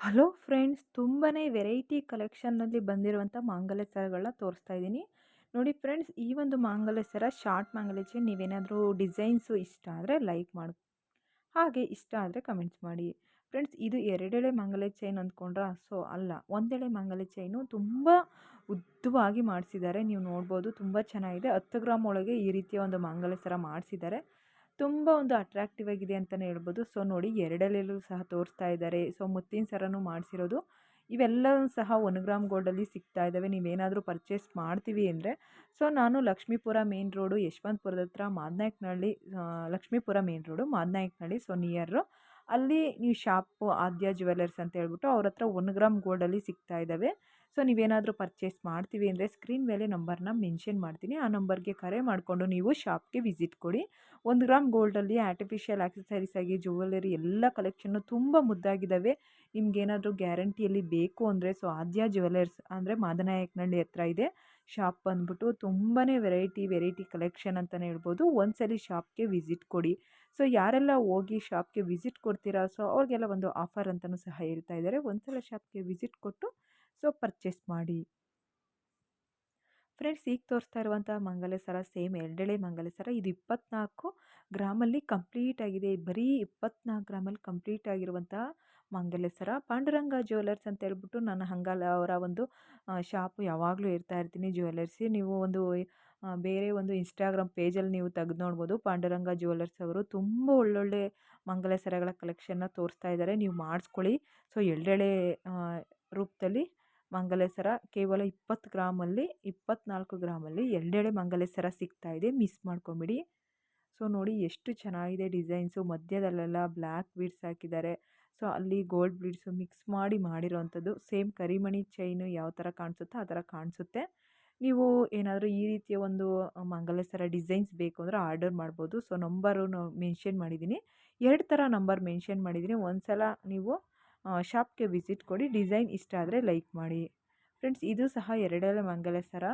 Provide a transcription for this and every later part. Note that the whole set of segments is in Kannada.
ಹಲೋ ಫ್ರೆಂಡ್ಸ್, ತುಂಬನೇ ವೆರೈಟಿ ಕಲೆಕ್ಷನ್ನಲ್ಲಿ ಬಂದಿರುವಂಥ ಮಾಂಗಲ್ಯ ಸರಗಳನ್ನ ತೋರಿಸ್ತಾ ಇದ್ದೀನಿ. ನೋಡಿ ಫ್ರೆಂಡ್ಸ್, ಈ ಒಂದು ಮಾಂಗಲ್ಯ ಸರ ಶಾರ್ಟ್ ಮಾಂಗಲ್ಯ ಚೈನ್ ನೀವೇನಾದರೂ ಡಿಸೈನ್ಸು ಇಷ್ಟ ಆದರೆ ಲೈಕ್ ಮಾಡಿ, ಹಾಗೆ ಇಷ್ಟ ಆದರೆ ಕಮೆಂಟ್ಸ್ ಮಾಡಿ. ಫ್ರೆಂಡ್ಸ್, ಇದು ಎರಡೆಳೆ ಮಾಂಗಲ್ಯ ಚೈನ್ ಅಂದ್ಕೊಂಡ್ರಾ? ಸೊ ಅಲ್ಲ, ಒಂದೆಳೆ ಮಾಂಗಲ್ಯ ಚೈನು ತುಂಬ ಉದ್ದವಾಗಿ ಮಾಡಿಸಿದ್ದಾರೆ. ನೀವು ನೋಡ್ಬೋದು, ತುಂಬ ಚೆನ್ನಾಗಿದೆ. 10 ಗ್ರಾಮ್ ಒಳಗೆ ಈ ರೀತಿಯ ಒಂದು ಮಾಂಗಲ್ಯ ಸರ ಮಾಡಿಸಿದ್ದಾರೆ. ತುಂಬ ಒಂದು ಅಟ್ರಾಕ್ಟಿವ್ ಆಗಿದೆ ಅಂತಲೇ ಹೇಳ್ಬೋದು. ಸೊ ನೋಡಿ, ಎರಡೆಳೆಯಲ್ಲೂ ಸಹ ತೋರಿಸ್ತಾ ಇದ್ದಾರೆ. ಸೊ ಮುತ್ತಿನ ಸರನೂ ಮಾಡಿಸಿರೋದು. ಇವೆಲ್ಲವೂ ಸಹ 1 ಗ್ರಾಮ್ ಗೋಲ್ಡಲ್ಲಿ ಸಿಗ್ತಾ ಇದ್ದಾವೆ. ನೀವೇನಾದರೂ ಪರ್ಚೇಸ್ ಮಾಡ್ತೀವಿ ಅಂದರೆ, ಸೊ ನಾನು ಲಕ್ಷ್ಮೀಪುರ ಮೇನ್ ರೋಡು, ಯಶವಂತಪುರದ ಹತ್ರ Madanayakanahalli, Lakshmipura main road Madanayakanahalli, so near ಅಲ್ಲಿ ನೀವು ಶಾಪು ಆದ್ಯ ಜ್ಯುವೆಲ್ಲರ್ಸ್ ಅಂತ ಹೇಳ್ಬಿಟ್ಟು ಅವ್ರ ಹತ್ರ 1 ಗ್ರಾಮ್ ಗೋಲ್ಡಲ್ಲಿ ಸಿಗ್ತಾ ಇದ್ದಾವೆ. ಸೊ ನೀವೇನಾದರೂ ಪರ್ಚೇಸ್ ಮಾಡ್ತೀವಿ ಅಂದರೆ ಸ್ಕ್ರೀನ್ ಮೇಲೆ ನಂಬರ್ನ ಮೆನ್ಷನ್ ಮಾಡ್ತೀನಿ. ಆ ನಂಬರ್ಗೆ ಕರೆ ಮಾಡಿಕೊಂಡು ನೀವು ಶಾಪ್ಗೆ ವಿಸಿಟ್ ಕೊಡಿ. 1 ಗ್ರಾಮ್ ಗೋಲ್ಡಲ್ಲಿ ಆರ್ಟಿಫಿಷಿಯಲ್ ಆಕ್ಸೆಸರೀಸ್ ಆಗಿ ಜ್ಯುವೆಲ್ಲರಿ ಎಲ್ಲ ಕಲೆಕ್ಷನ್ನು ತುಂಬ ಮುದ್ದಾಗಿದ್ದಾವೆ. ನಿಮ್ಗೇನಾದರೂ ಗ್ಯಾರಂಟಿಯಲ್ಲಿ ಬೇಕು ಅಂದರೆ, ಸೊ ಆದ್ಯ ಜ್ಯುವೆಲ್ಲರ್ಸ್ ಅಂದರೆ ಮಾದನಾಯಕನಹಳ್ಳಿ ಹತ್ರ ಇದೆ ಶಾಪ್. ಬಂದ್ಬಿಟ್ಟು ತುಂಬಾ ವೆರೈಟಿ ಕಲೆಕ್ಷನ್ ಅಂತಲೇ ಹೇಳ್ಬೋದು. ಒಂದ್ಸಲಿ ಶಾಪ್ಗೆ ವಿಸಿಟ್ ಕೊಡಿ. ಸೊ ಯಾರೆಲ್ಲ ಹೋಗಿ ಶಾಪ್ಗೆ ವಿಸಿಟ್ ಕೊಡ್ತೀರಾ, ಸೊ ಅವ್ರಿಗೆಲ್ಲ ಒಂದು ಆಫರ್ ಅಂತಲೂ ಸಹ ಹೇಳ್ತಾ ಇದ್ದಾರೆ. ಒಂದ್ಸಲ ಶಾಪ್ಗೆ ವಿಸಿಟ್ ಕೊಟ್ಟು ಸೊ ಪರ್ಚೇಸ್ ಮಾಡಿ. ಫ್ರೆಂಡ್ಸ್, ಈಗ ತೋರಿಸ್ತಾ ಇರುವಂಥ ಮಂಗಲ ಸರ ಸೇಮ್ ಎರಡೆಳೆ ಮಂಗಲ ಸರ. ಇದು 24 ಗ್ರಾಮಲ್ಲಿ ಕಂಪ್ಲೀಟ್ ಆಗಿದೆ. ಬರೀ 24 ಗ್ರಾಮಲ್ಲಿ ಕಂಪ್ಲೀಟ್ ಆಗಿರುವಂಥ ಮಂಗಲ ಸರ. ಪಾಂಡುರಂಗ ಜ್ಯುವೆಲ್ಲರ್ಸ್ ಅಂತ ಹೇಳ್ಬಿಟ್ಟು ನಾನು ಹಂಗಲ್ಲ ಅವರ ಒಂದು ಶಾಪು ಯಾವಾಗಲೂ ಇರ್ತಾ ಇರ್ತೀನಿ ಜ್ಯುವೆಲ್ಲರ್ಸಿ. ನೀವು ಒಂದು ಬೇರೆ ಒಂದು ಇನ್ಸ್ಟಾಗ್ರಾಮ್ ಪೇಜಲ್ಲಿ ನೀವು ತೆಗೆದು ನೋಡ್ಬೋದು. ಪಾಂಡುರಂಗ ಜ್ಯುವೆಲ್ಲರ್ಸ್ ಅವರು ತುಂಬ ಒಳ್ಳೊಳ್ಳೆ ಮಂಗಲ ಸರಗಳ ಕಲೆಕ್ಷನ್ನ ತೋರಿಸ್ತಾ ಇದ್ದಾರೆ. ನೀವು ಮಾಡಿಸ್ಕೊಳ್ಳಿ. ಸೊ ಎರಡೆಳೆ ರೂಪದಲ್ಲಿ ಮಂಗಲ್ಯ ಸರ ಕೇವಲ 20 ಗ್ರಾಮಲ್ಲಿ, 24 ಗ್ರಾಮಲ್ಲಿ ಎರಡೆಳೆ ಮಂಗಲ್ಯ ಸರ ಸಿಗ್ತಾ ಇದೆ. ಮಿಸ್ ಮಾಡ್ಕೊಂಬಿಡಿ. ಸೊ ನೋಡಿ ಎಷ್ಟು ಚೆನ್ನಾಗಿದೆ ಡಿಸೈನ್ಸು. ಮಧ್ಯದಲ್ಲೆಲ್ಲ ಬ್ಲ್ಯಾಕ್ ಬೀಡ್ಸ್ ಹಾಕಿದ್ದಾರೆ. ಸೊ ಅಲ್ಲಿ ಗೋಲ್ಡ್ ಬೀಡ್ಸು ಮಿಕ್ಸ್ ಮಾಡಿ ಮಾಡಿರೋವಂಥದ್ದು. ಸೇಮ್ ಕರಿಮಣಿ ಚೈನು ಯಾವ ಥರ ಕಾಣಿಸುತ್ತೋ ಆ ಥರ ಕಾಣಿಸುತ್ತೆ. ನೀವು ಏನಾದರೂ ಈ ರೀತಿಯ ಒಂದು ಮಂಗಲ್ಯ ಸರ ಡಿಸೈನ್ಸ್ ಬೇಕು ಅಂದರೆ ಆರ್ಡರ್ ಮಾಡ್ಬೋದು. ಸೊ ನಂಬರು ಮೆನ್ಷನ್ ಮಾಡಿದ್ದೀನಿ. 2 ಥರ ನಂಬರ್ ಮೆನ್ಷನ್ ಮಾಡಿದ್ದೀನಿ. ಒಂದು ಸಲ ನೀವು ಶಾಪ್ಗೆ ವಿಸಿಟ್ ಕೊಡಿ. ಡಿಸೈನ್ ಇಷ್ಟ ಆದರೆ ಲೈಕ್ ಮಾಡಿ. ಫ್ರೆಂಡ್ಸ್, ಇದು ಸಹ ಎರಡೆಳೆ ಮಂಗಲ ಸರ.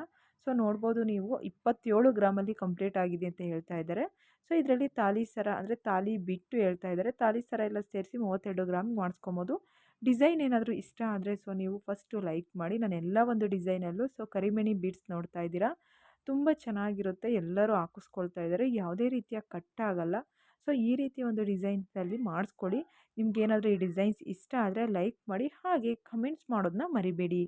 ಸೊ ನೋಡ್ಬೋದು ನೀವು, 27 ಗ್ರಾಮಲ್ಲಿ ಕಂಪ್ಲೀಟ್ ಆಗಿದೆ ಅಂತ ಹೇಳ್ತಾ ಇದ್ದಾರೆ. ಸೊ ಇದರಲ್ಲಿ ತಾಲಿ ಸರ ಅಂದರೆ ತಾಲಿ ಬಿಟ್ಟು ಹೇಳ್ತಾ ಇದ್ದಾರೆ. ತಾಲಿ ಸರ ಎಲ್ಲ ಸೇರಿಸಿ 32 ಗ್ರಾಮ್ ಮಾಡಿಸ್ಕೊಬೋದು. ಡಿಸೈನ್ ಏನಾದರೂ ಇಷ್ಟ ಆದರೆ ಸೊ ನೀವು ಫಸ್ಟು ಲೈಕ್ ಮಾಡಿ. ನಾನು ಎಲ್ಲ ಒಂದು ಡಿಸೈನಲ್ಲೂ ಸೊ ಕರಿಮಣಿ ಬೀಡ್ಸ್ ನೋಡ್ತಾ ಇದ್ದೀರಾ, ತುಂಬ ಚೆನ್ನಾಗಿರುತ್ತೆ. ಎಲ್ಲರೂ ಹಾಕಿಸ್ಕೊಳ್ತಾ ಇದ್ದಾರೆ. ಯಾವುದೇ ರೀತಿಯ ಕಟ್ಟಾಗಲ್ಲ. ಸೊ ಈ ರೀತಿ ಒಂದು ಡಿಸೈನ್ಸಲ್ಲಿ ಮಾಡಿಸ್ಕೊಳ್ಳಿ. ನಿಮ್ಗೇನಾದರೂ ಈ ಡಿಸೈನ್ಸ್ ಇಷ್ಟ ಆದರೆ ಲೈಕ್ ಮಾಡಿ, ಹಾಗೆ ಕಮೆಂಟ್ಸ್ ಮಾಡೋದನ್ನ ಮರಿಬೇಡಿ.